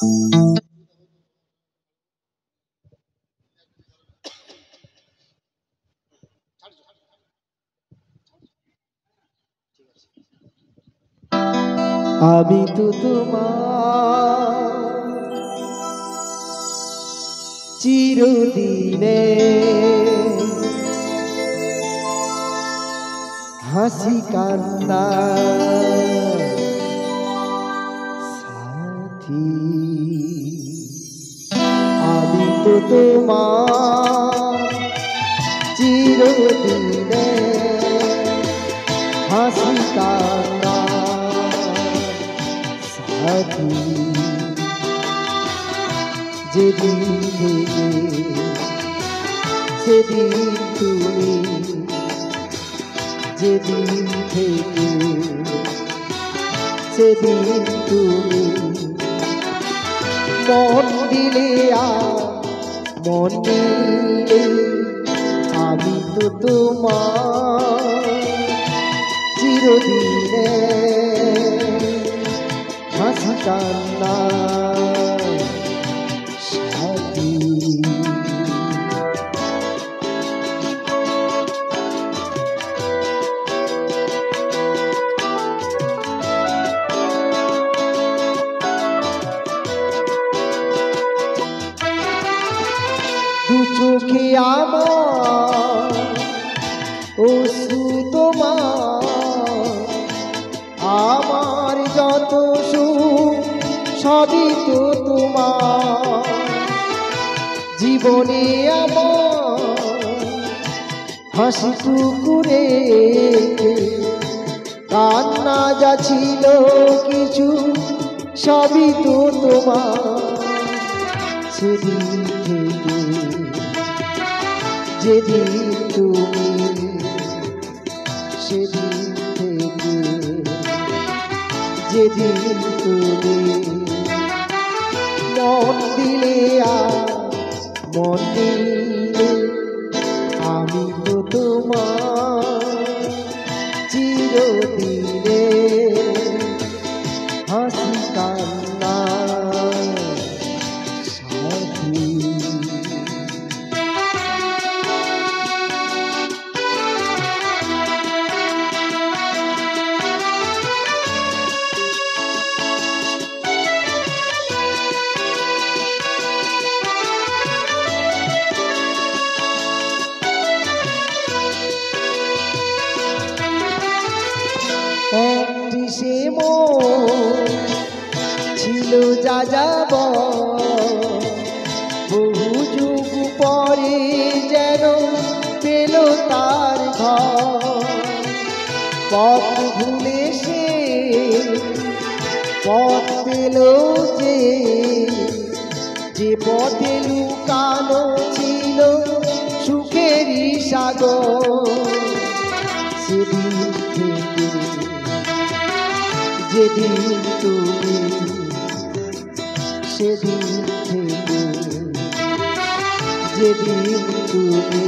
আমি তো তোমার চিরদিনে হাসি কান্না সাথী। আমি তো তোমার চিরদিনে হাসি কান্না সাথী। যেদিন থেকে সেদিন তুমি, যেদিন থেকে সেদিন তুমি, মন দিলে মন দিলে আমি তো তোমার চিরদিনে হাসি কান্না সাথী। দু চোখে আমার অশ্রু তোমার, আমার যত সুখ সবই তো তোমার। জীবনে আমার হাসিটুকু রেখে কান্না যা ছিল কিছু সবই তো তোমার। সেদিন থেকে যেদিন তুমি, সেদিন থেকে যেদিন তুমি, মন দিলে মন দিলে আমি তো তোমার চিরদিনে হাসি কান্না সাথী। একটি সে ছিল যা যাব, বহু যুগ পরে যেন পেল তার ঘর। পথ ভুলে সে পথ পেল যে পথে লুকানো ছিল সুখেরই সাগর। সেদিন থেকে যেদিন তুমি, সেদিন থেকে যেদিন তুমি,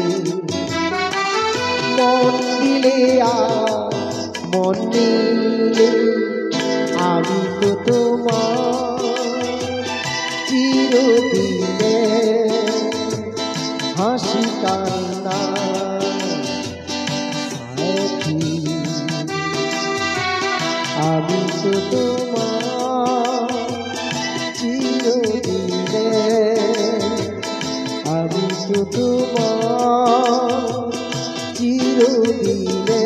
মন দিলে মন দিলে আমি তো তোমার চিরদিনে হাসি কান্না সাথী। আমি তো তোমার চিরদিনে, আমি তো তোমার চিরদিনে,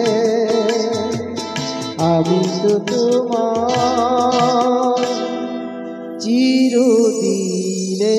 আমি তো তোমার চিরদিনে।